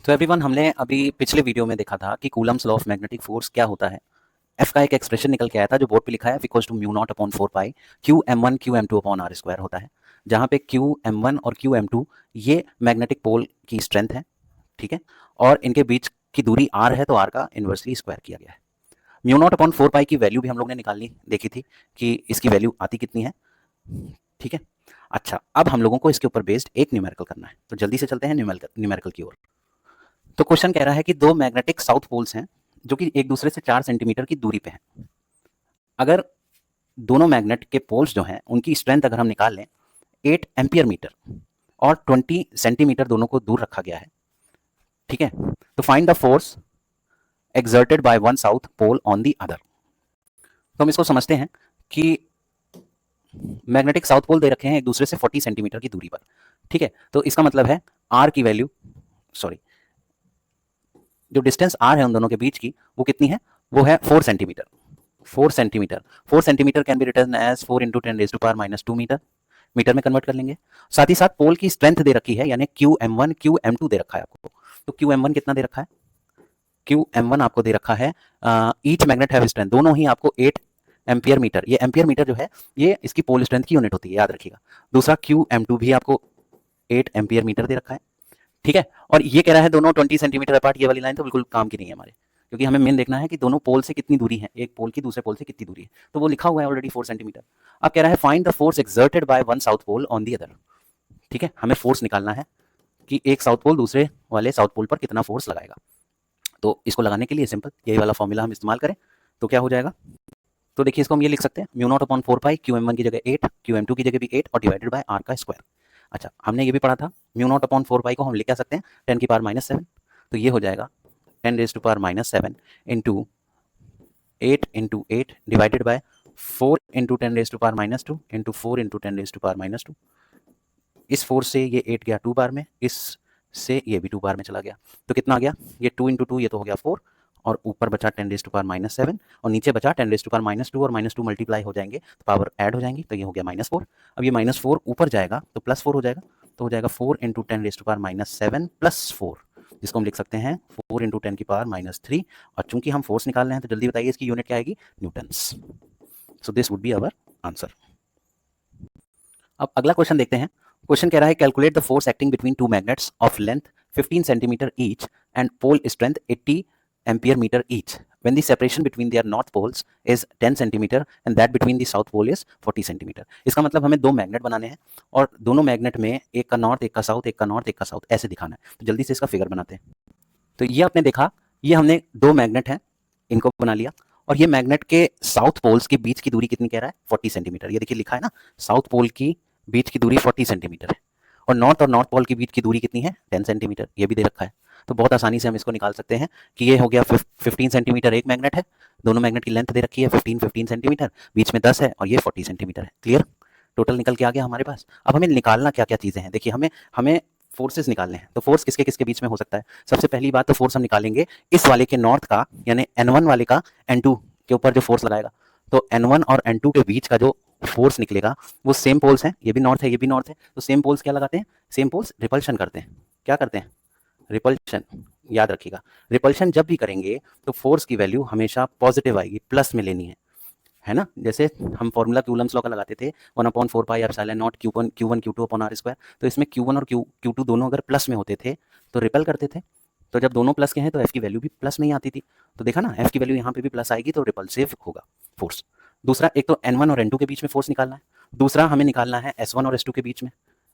तो एवरीवन, हमने अभी पिछले वीडियो में देखा था कि Coulomb's law of magnetic force क्या होता है। एफ का एक एक्सप्रेशन निकल के आया था जो बोर्ड पे लिखा है F equals to mu not upon 4 pi q M one Q M two upon are square होता है, जहाँ पे क्यू एम वन और क्यू एम टू ये मैग्नेटिक पोल की स्ट्रेंथ है, ठीक है। और इनके बीच की दूरी आर है, तो आर का इन्वर्सली स्क्वायर किया गया है। म्यू नॉट अपॉन 4 पाई की वैल्यू भी हम लोग ने निकालनी देखी थी कि इसकी वैल्यू आती कितनी है, ठीक है। अच्छा, अब हम लोगों को इसके ऊपर बेस्ड एक न्यूमेरिकल करना है, तो जल्दी से चलते हैं न्यूमेरिकल की ओर। तो क्वेश्चन कह रहा है कि दो मैग्नेटिक साउथ पोल्स हैं जो कि एक दूसरे से 4 सेंटीमीटर की दूरी पे हैं। अगर दोनों मैग्नेट के पोल्स जो हैं उनकी स्ट्रेंथ अगर हम निकाल लें 8 एम्पियर मीटर और 20 सेंटीमीटर दोनों को दूर रखा गया है, ठीक है। तो find the force exerted by one south pole on the other. तो हम इसको समझते हैं कि मैग्नेटिक साउथ पोल दे रखे हैं एक दूसरे से 40 सेंटीमीटर की दूरी पर, ठीक है। तो इसका मतलब है आर की वैल्यू, सॉरी, जो डिस्टेंस आर है उन दोनों के बीच की वो कितनी है, वो है 4 centimetre. 4 centimetre can be written as 4 into 10⁻⁻² metre, metre में कन्वर्ट कर लेंगे। साथ ही साथ पोल की स्ट्रेंथ दे रखी है, यानी Q M one Q M two दे रखा है आपको। तो क्यू एम वन कितना दे रखा है, क्यू एम वन आपको दे रखा है, ईच मैग्नेट हैव स्ट्रेंथ, दोनों ही आपको 8 एम्पियर मीटर, ये एम्पियर मीटर जो है ये इसकी पोल स्ट्रेंथ की यूनिट होती है, याद रखिएगा। दूसरा क्यू एम टू भी आपको 8 एम्पियर मीटर दे रखा है, ठीक है। और ये कह रहा है दोनों 20 सेंटीमीटर अपार्ट, ये वाली लाइन तो बिल्कुल काम की नहीं है हमारे, क्योंकि हमें मेन देखना है कि दोनों पोल से कितनी दूरी है, एक पोल की दूसरे पोल से कितनी दूरी है। तो वो लिखा हुआ है ऑलरेडी 4 सेंटीमीटर। अब कह रहा है find the force exerted by one south pole on the other, ठीक है। हमें फोर्स निकालना है कि एक साउथ पोल दूसरे वाले साउथ पोल पर कितना फोर्स लगाएगा। तो इसको लगाने के लिए सिंपल यही वाला फॉर्मूला हम इस्तेमाल करें तो क्या हो जाएगा। तो देखिए, इसको हम ये लिख सकते हैं mu naught upon 4 pi q M one की जगह 8, क्यू एम टू की जगह भी 8 और डिवाइडेड बाय आर का स्क्वायर। अच्छा, हमने ये भी पढ़ा था म्यू नॉट अपॉन 4 पाई को हम लिख क्या सकते हैं 10⁻⁻7। तो ये हो जाएगा 10⁻⁻7 into 8 into 8 divided by 4 into 10⁻⁻2 into 4 into 10⁻⁻2। इस 4 से ये 8 गया 2 बार में, इस से ये भी 2 बार में चला गया, तो कितना आ गया, ये 2 इंटू 2 ये तो हो गया 4, और ऊपर बचा 10⁻⁻7 और नीचे बचा 10⁻⁻2 और -2 मल्टीप्लाई हो जाएंगे तो पावर ऐड हो जाएंगी, तो ये हो गया -4। अब ये -4 ऊपर जाएगा तो +4 हो जाएगा, तो हो जाएगा 4 इंटू 10⁻⁻7 प्लस 4, जिसको हम लिख सकते हैं 4 इंटू 10⁻³ और चूंकि हम फोर्स निकाल रहे हैं तो जल्दी बताइए इसकी यूनिट क्या आएगी, newtons. So this would be our answer. अब अगला क्वेश्चन देखते हैं। क्वेश्चन कह रहा है calculate the force acting between two magnets of length 15 centimetre each and pole strength 80 ampere metre each when the separation between their north poles is 10 centimetre and that between the south pole is 40 centimetre. इसका मतलब हमें दो magnet बनाने हैं और दोनों magnet में एक का नॉर्थ एक का साउथ, एक का नॉर्थ एक का साउथ, ऐसे दिखाना है। तो जल्दी से इसका फिगर बनाते हैं। तो ये आपने देखा, ये हमने दो मैग्नेट हैं, इनको बना लिया, और ये मैग्नेट के साउथ पोल्स के बीच की दूरी कितनी कह रहा है 40 सेंटीमीटर। ये देखिए लिखा है ना, साउथ पोल की बीच की दूरी 40 सेंटीमीटर है, और नॉर्थ पोल की बीच की दूरी कितनी है 10 सेंटीमीटर, ये भी दे रखा है। तो बहुत आसानी से हम इसको निकाल सकते हैं कि ये हो गया 15 सेंटीमीटर एक मैग्नेट है, दोनों मैग्नेट की लेंथ दे रखी है 15 सेंटीमीटर, बीच में 10 है और ये 40 सेंटीमीटर है। क्लियर, टोटल निकल के आ गया हमारे पास। अब हमें निकालना क्या क्या चीज़ें हैं, देखिए हमें हमें फोर्सेस निकालने हैं। तो फोर्स किसके किसके बीच में हो सकता है, सबसे पहली बात तो फोर्स हम निकालेंगे इस वाले के नॉर्थ का, यानी N1 वाले का N2 के ऊपर जो फोर्स लगाएगा। तो N1 और N2 के बीच का जो फोर्स निकलेगा वो सेम पोल्स हैं, ये भी नॉर्थ है ये भी नॉर्थ है, तो सेम पोल्स क्या लगाते हैं, सेम पोल्स रिपल्शन करते हैं। क्या करते हैं, रिपल्शन, याद रखिएगा। रिपल्शन जब भी करेंगे तो फोर्स की वैल्यू हमेशा पॉजिटिव आएगी, प्लस में लेनी है ना। जैसे हम फॉर्मूला कूलम्स लॉ का लगाते थे 1/4 pi epsilon not Q1 Q2 upon R square. तो इसमें Q1 और Q2 दोनों अगर प्लस में होते थे तो रिपेल करते थे, तो जब दोनों प्लस के हैं तो F की वैल्यू भी प्लस में ही आती थी। तो देखा ना, F की वैल्यू यहाँ पे भी प्लस आएगी तो रिपल्सिव होगा फोर्स। दूसरा, एक तो N1 और N2 के बीच में फोर्स निकालना है, दूसरा हमें निकालना है S1 और S2 के बीच में,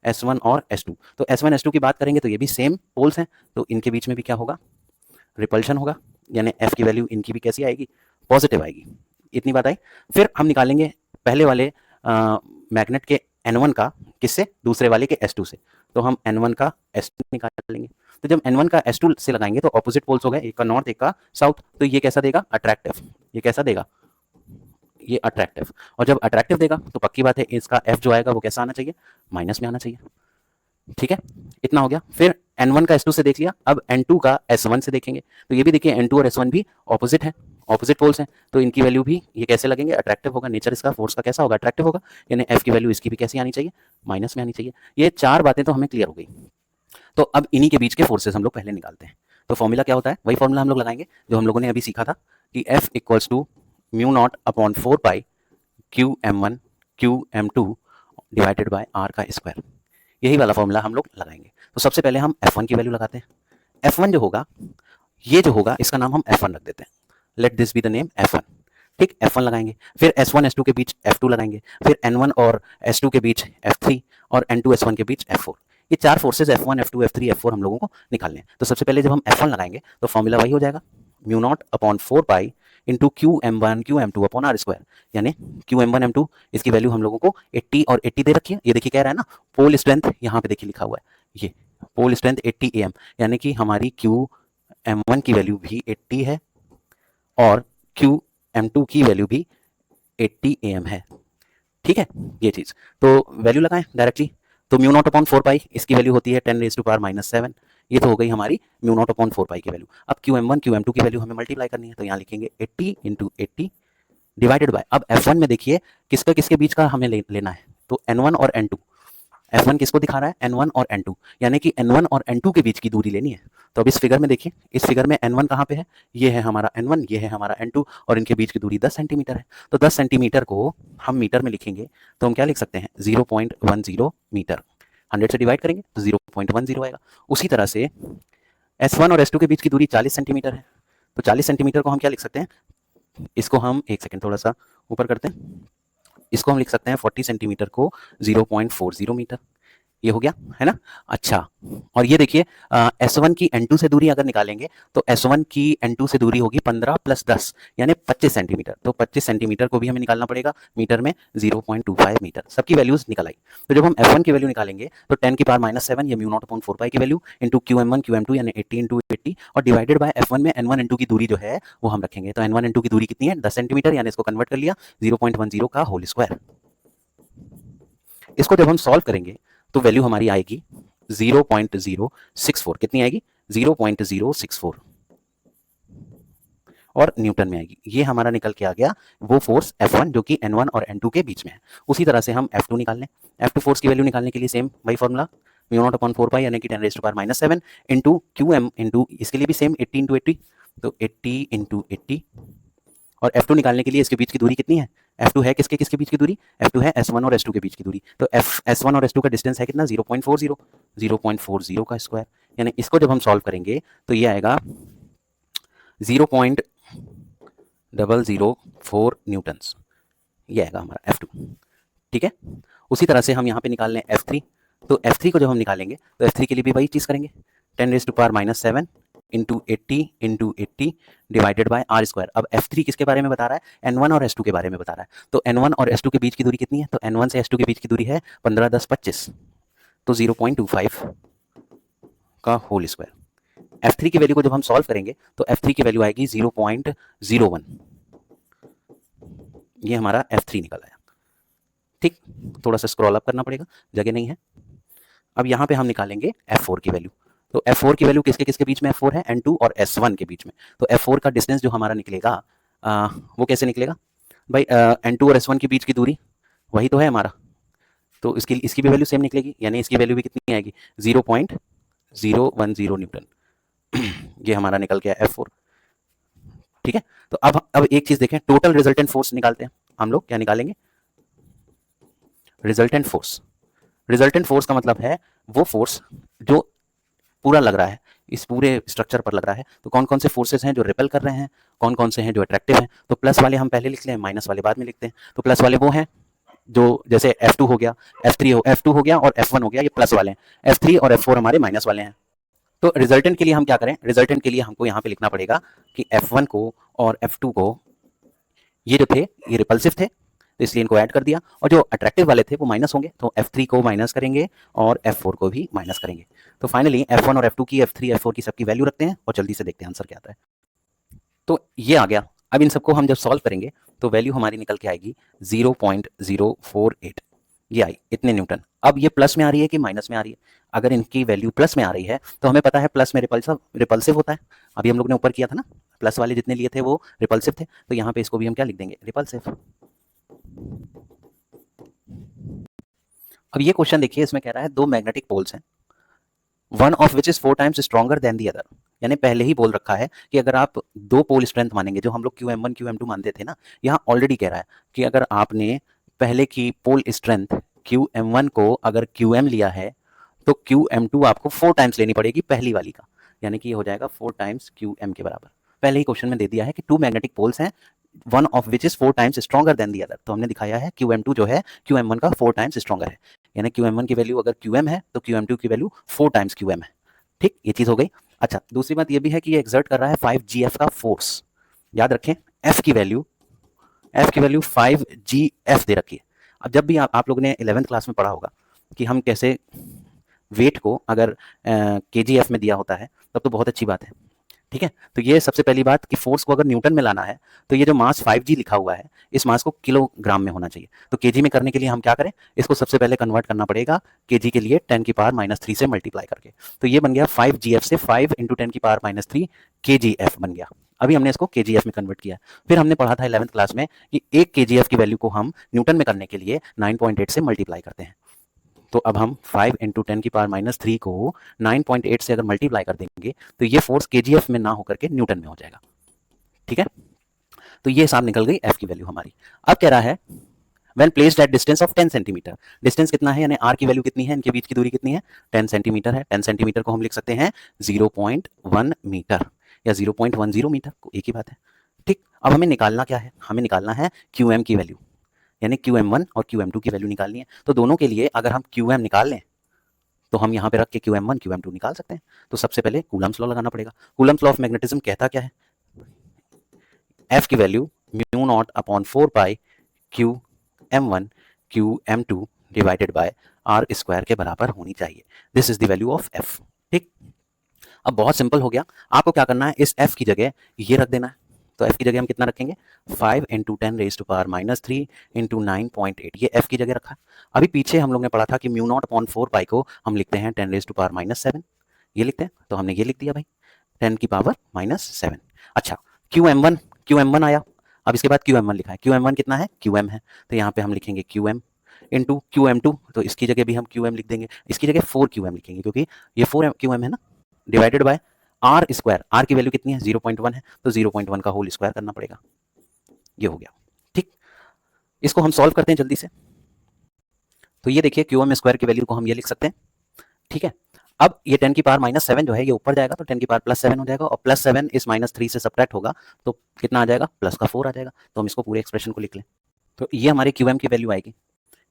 S1 और S2। तो S1 S2 की बात करेंगे तो ये भी सेम पोल्स हैं, तो इनके बीच में भी क्या होगा, रिपल्शन होगा, यानी F की वैल्यू इनकी भी कैसी आएगी, पॉजिटिव आएगी। इतनी बात आई। फिर हम निकालेंगे पहले वाले मैग्नेट के N1 का, किससे, दूसरे वाले के S2 से। तो हम N1 का S2 निकालेंगे। तो जब N1 का S2 से लगाएंगे तो ऑपोजिट पोल्स हो गए, एक का नॉर्थ एक का साउथ, तो ये कैसा देगा, अट्रैक्टिव। ये कैसा देगा, ये अट्रैक्टिव। और जब अट्रैक्टिव देगा तो पक्की बात है इसका F जो आएगा वो कैसा आना चाहिए, माइनस में आना चाहिए। ठीक है, इतना हो गया। फिर N1 का S2 से देख लिया, अब N2 का S1 से देखेंगे। तो ये भी देखिए N2 और S1 भी ऑपोजिट है, ऑपोजिट पोल्स हैं, तो इनकी वैल्यू भी ये कैसे लगेंगे, अट्रैक्टिव होगा। नेचर इसका फोर्स का कैसा होगा, अट्रैक्टिव होगा, यानी F की वैल्यू इसकी भी कैसी आनी चाहिए, माइनस में आनी चाहिए। ये चार बातें तो हमें क्लियर हो गई। तो अब इन्हीं के बीच के फोर्सेस हम लोग पहले निकालते हैं। तो फॉर्मूला क्या होता है, वही फॉर्मूला हम लोग लगाएंगे जो हम लोगों ने अभी सीखा था कि F equals to mu not upon 4 pi q M one Q M two divided by r का स्क्वायर। यही वाला फॉर्मूला हम लोग लगाएंगे। तो सबसे पहले हम F1 की वैल्यू लगाते हैं। F1 जो होगा, ये जो होगा इसका नाम हम F1 रख देते हैं। Let this be the name F1। ठीक, F1 लगाएंगे, फिर S1 S2 के बीच F2 लगाएंगे, फिर N1 और S2 के बीच F3 और N2 S1 के बीच F4। ये चार forces F1 F2 F3 F4 हम लोगों को निकालने हैं। तो सबसे पहले जब हम F1 लगाएंगे तो फॉर्मूला वही हो जाएगा, mu not upon 4 pi into Q M one Q M two upon are square. यानी Q M one M two, इसकी वैल्यू हम लोगों को 80 और 80 दे रखी है। ये देखिए कह रहा है ना, पोल स्ट्रेंथ यहाँ पे देखिए लिखा हुआ है, ये पोल स्ट्रेंथ 80 AM, यानी कि हमारी क्यू एम वन की वैल्यू भी 80 है और क्यू एम टू की वैल्यू भी 80 AM है। ठीक है, ये चीज तो वैल्यू लगाएं डायरेक्टली। तो म्यू नॉट अपॉन 4 पाई, इसकी वैल्यू होती है 10 रेज टू पावर -7। ये तो हो गई हमारी म्यू नॉट अपॉन 4 पाई की वैल्यू। अब q M one Q M two की वैल्यू हमें मल्टीप्लाई करनी है, तो यहाँ लिखेंगे 80 इंटू 80 डिवाइडेड बाय, अब F1 में देखिए किसका किसके बीच का हमें लेना है, तो N1 और N2। F1 किसको दिखा रहा है, N1 और N2, यानी कि N1 और N2 के बीच की दूरी लेनी है। तो अब इस फिगर में देखिए, इस फिगर में N1 कहाँ पे है, ये है हमारा N1, ये है हमारा N2 और इनके बीच की दूरी 10 सेंटीमीटर है। तो 10 सेंटीमीटर को हम मीटर में लिखेंगे तो हम क्या लिख सकते हैं, 0.10 मीटर। 100 से डिवाइड करेंगे तो 0.10 आएगा। उसी तरह से S1 और S2 के बीच की दूरी 40 सेंटीमीटर है। तो 40 सेंटीमीटर को हम क्या लिख सकते हैं, इसको हम एक सेकेंड थोड़ा सा ऊपर करते हैं, इसको हम लिख सकते हैं 40 सेंटीमीटर को 0.40 मीटर। ये हो गया है ना। अच्छा, और ये देखिए S1 की N2 से दूरी अगर निकालेंगे तो S1 की N2 से दूरी होगी 15 + 10 यानी 25 सेंटीमीटर। तो 25 सेंटीमीटर को भी हमें निकालना पड़ेगा मीटर में, 0.25 मीटर। सबकी वैल्यूज निकल आई। तो जब हम F1 की वैल्यू निकालेंगे तो 10 की पावर -7 ये म्यू नॉट अपॉन 4 पाई की वैल्यू इंटू QM1 QM2 यानी 80 इंटू 80 और डिवाइडेड बाय F1 में N1 N2 की दूरी जो है वो हम रखेंगे। तो N1 N2 की दूरी कितनी है, 10 सेंटीमीटर, यानी इसको कन्वर्ट कर लिया 0.10 का होल स्क्वायर। इसको जब हम सॉल्व करेंगे तो वैल्यू हमारी आएगी 0.064। कितनी आएगी, 0.064 और न्यूटन में आएगी। ये हमारा निकल के आ गया वो फोर्स F1 जो कि N1 और N2 के बीच में है। उसी तरह से हम F2 निकाल लें। F2 फोर्स की वैल्यू निकालने के लिए सेम वही formula, mu not upon 4 pi यानी कि 10 raise to power -7 into QM into, इसके लिए भी सेम 80 इंटू 80, तो 80 इंटू 80। और F2 निकालने के लिए इसके बीच की दूरी कितनी है, F2 है किसके किसके बीच की दूरी, F2 है S1 और S2 के बीच की दूरी। तो S1 और S2 का डिस्टेंस है कितना, 0.40, 0.40 का स्क्वायर। यानी इसको जब हम सॉल्व करेंगे तो ये आएगा 0.004 न्यूटन्स। ये आएगा हमारा F2। ठीक है, उसी तरह से हम यहाँ पे निकाल लें F3। तो F3 को जब हम निकालेंगे तो F3 के लिए भी वही चीज़ करेंगे, 10 raise to power -7 into 80 divided by r square. अब F3 किसके बारे में बता रहा है, N1 और S2 के बारे में बता रहा है। तो N1 और S2 के बीच की दूरी कितनी है, तो N1 से S2 के बीच की दूरी है 15 10 25, तो 0.25 का होल स्क्वायर। F3 की वैल्यू को जब हम सॉल्व करेंगे तो F3 की वैल्यू आएगी 0.01। ये हमारा F3 निकल आया। ठीक, थोड़ा सा स्क्रॉल अप करना पड़ेगा, जगह नहीं है। अब यहाँ पे हम निकालेंगे F4 की वैल्यू। तो F4 की वैल्यू किसके किसके बीच में F4 है, N2 और S1 के बीच में। तो F4 का डिस्टेंस जो हमारा निकलेगा वो कैसे निकलेगा भाई, N2 और S1 के बीच की दूरी वही तो है हमारा, तो इसकी भी वैल्यू सेम निकलेगी, यानी इसकी वैल्यू भी कितनी आएगी, 0.010 न्यूटन। ये हमारा निकल गया F4। ठीक है, तो अब एक चीज देखें, टोटल रिजल्टेंट फोर्स निकालते हैं हम लोग। क्या निकालेंगे, रिजल्टेंट फोर्स। रिजल्टेंट फोर्स का मतलब है वो फोर्स जो पूरा लग रहा है, इस पूरे स्ट्रक्चर पर लग रहा है। तो कौन कौन से फोर्सेस हैं जो रिपेल कर रहे हैं, कौन कौन से हैं जो अट्रैक्टिव हैं। तो प्लस वाले हम पहले लिख लें, माइनस वाले बाद में लिखते हैं। तो प्लस वाले वो हैं जो जैसे F2 हो गया, F2 हो गया और F1 हो गया, ये प्लस वाले हैं। F3 और F4 हमारे माइनस वाले हैं। तो रिजल्टेंट के लिए हम क्या करें, रिजल्टेंट के लिए हमको यहाँ पे लिखना पड़ेगा कि F1 को और F2 को, ये जो थे ये रिपल्सिव थे तो इसलिए इनको ऐड कर दिया, और जो अट्रैक्टिव वाले थे वो माइनस होंगे, तो F3 को माइनस करेंगे और F4 को भी माइनस करेंगे। तो फाइनली F1 और F2 की, F3 F4 की सबकी वैल्यू रखते हैं और जल्दी से देखते हैं आंसर क्या आता है। तो ये आ गया। अब इन सबको हम जब सॉल्व करेंगे तो वैल्यू हमारी निकल के आएगी 0.048। ये आई इतने न्यूटन। अब ये प्लस में आ रही है कि माइनस में आ रही है, अगर इनकी वैल्यू प्लस में आ रही है तो हमें पता है प्लस में रिपल्सिव होता है। अभी हम लोग ने ऊपर किया था ना, प्लस वाले जितने लिए थे वो रिपल्सिव थे, तो यहाँ पे इसको भी हम क्या लिख देंगे, रिपल्सिव। अब ये क्वेश्चन देखिए, इसमें कह रहा है दो मैग्नेटिक पोल्स हैं, one of which is 4 times stronger than the other. यानी पहले ही बोल रखा है कि अगर आप दो पोल स्ट्रेंथ मानेंगे, जो हम लोग QM1 QM2 मानते थे ना, यहाँ ऑलरेडी कह रहा है कि अगर आपने पहले की पोल स्ट्रेंथ QM1 को अगर QM लिया है तो QM2 आपको 4 टाइम्स लेनी पड़ेगी पहली वाली का, यानी कि ये हो जाएगा 4 टाइम्स QM के बराबर। पहले ही क्वेश्चन में दे दिया है कि टू मैग्नेटिक पोल्स हैं, one of which is 4 times stronger than the other, तो हमने दिखाया है QM2 जो है QM1 का 4 टाइम्स स्ट्रॉन्गर है, यानी QM1 की वैल्यू अगर QM है तो QM2 की वैल्यू 4 टाइम्स QM है। ठीक, ये चीज हो गई। अच्छा, दूसरी बात ये भी है कि ये एक्सर्ट कर रहा है 5GF का फोर्स। याद रखें, एफ की वैल्यू 5GF दे रखी है। अब जब भी आप लोगों ने 11th क्लास में पढ़ा होगा कि हम कैसे वेट को अगर KGF में दिया होता है तब तो बहुत अच्छी बात है। ठीक है, तो ये सबसे पहली बात कि फोर्स को अगर न्यूटन में लाना है तो ये जो मास 5G लिखा हुआ है, इस मास को किलोग्राम में होना चाहिए। तो केजी में करने के लिए हम क्या करें, इसको सबसे पहले कन्वर्ट करना पड़ेगा केजी के लिए 10 की पावर -3 से मल्टीप्लाई करके। तो ये बन गया 5GF से 5 × 10 की पावर -3 KGF बन गया। अभी हमने इसको KGF में कन्वर्ट किया। फिर हमने पढ़ा था 11th क्लास में कि एक KGF की वैल्यू को हम न्यूटन में करने के लिए 9.8 से मल्टीप्लाई करते हैं। तो अब हम 5 × 10 की पावर -3 को 9.8 से अगर मल्टीप्लाई कर देंगे तो ये फोर्स KGF में ना होकर के न्यूटन में हो जाएगा। ठीक है, तो ये हिसाब निकल गई F की वैल्यू हमारी। अब कह रहा है when placed at distance of 10 centimetre, distance कितना है, यानी R की वैल्यू कितनी है, इनके बीच की दूरी कितनी है, 10 सेंटीमीटर है। 10 सेंटीमीटर को हम लिख सकते हैं 0.1 मीटर या 0.10 मीटर, एक ही बात है। ठीक, अब हमें निकालना क्या है, हमें निकालना है QM की वैल्यू, यानी QM1 और QM2 की वैल्यू निकालनी है। तो दोनों के लिए अगर हम QM निकाल लें तो हम यहाँ पे रख के QM1 QM2 निकाल सकते हैं। तो सबसे पहले कूलम्स लॉ लगाना पड़ेगा। कूलम्स लॉ ऑफ मैग्नेटिज्म कहता क्या है, F की value μ0/4 QM1 QM2 divided by R² के बराबर होनी चाहिए। This is the value of F। ठीक, अब बहुत सिंपल हो गया। आपको क्या करना है, इस F की जगह ये रख देना है। तो F की जगह हम कितना रखेंगे, 5 × 10⁻³ × 9.8, ये F की जगह रखा। अभी पीछे हम लोग ने पढ़ा था कि μ0/4 को हम लिखते हैं 10⁻⁻7, ये लिखते हैं, तो हमने ये लिख दिया भाई 10 की पावर -7। अच्छा, QM1 आया। अब इसके बाद QM1 लिखा है, QM1 कितना है, QM है, तो यहाँ पे हम लिखेंगे QM × QM2, तो इसकी जगह भी हम QM लिख देंगे, इसकी जगह 4 QM लिखेंगे क्योंकि ये 4 QM है ना, डिवाइडेड बाय R²। R की वैल्यू कितनी है, 0.1 है, तो 0.1 का होल स्क्वायर करना पड़ेगा। ये हो गया। ठीक, इसको हम सॉल्व करते हैं जल्दी से। तो ये देखिए QM² की वैल्यू को हम ये लिख सकते हैं। ठीक है, अब ये 10 की पावर -7 जो है ये ऊपर जाएगा तो 10 की पावर +7 हो जाएगा, और +7 इस -3 से सब्ट्रैक्ट होगा तो कितना आ जाएगा, +4 आ जाएगा। तो हम इसको पूरे एक्सप्रेशन को लिख लें, तो ये हमारी QM की वैल्यू आएगी।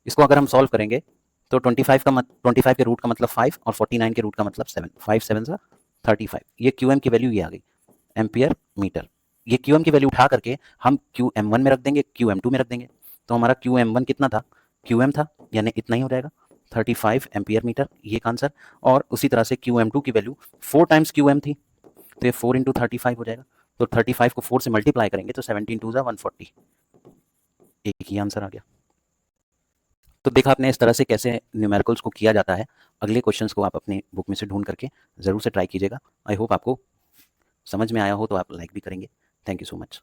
इसको अगर हम सॉल्व करेंगे तो 25 के रूट का मतलब 5 और 49 के रूट का मतलब 7, 5 7 35, ये QM की वैल्यू ये आ गई, एम्पियर मीटर। ये QM की वैल्यू उठा करके हम QM1 में रख देंगे, QM2 में रख देंगे, तो हमारा QM1 कितना था, QM था, यानी इतना ही हो जाएगा 35 एम्पियर मीटर, ये आंसर। और उसी तरह से QM2 की वैल्यू 4 टाइम्स QM थी, तो ये 4 × 35 हो जाएगा। तो 35 को 4 से मल्टीप्लाई करेंगे तो 17 2 140, एक ही आंसर आ गया। तो देखा आपने इस तरह से कैसे न्यूमेरिकल्स को किया जाता है। अगले क्वेश्चंस को आप अपनी बुक में से ढूंढ करके ज़रूर से ट्राई कीजिएगा। आई होप आपको समझ में आया हो तो आप लाइक भी करेंगे। Thank you so much.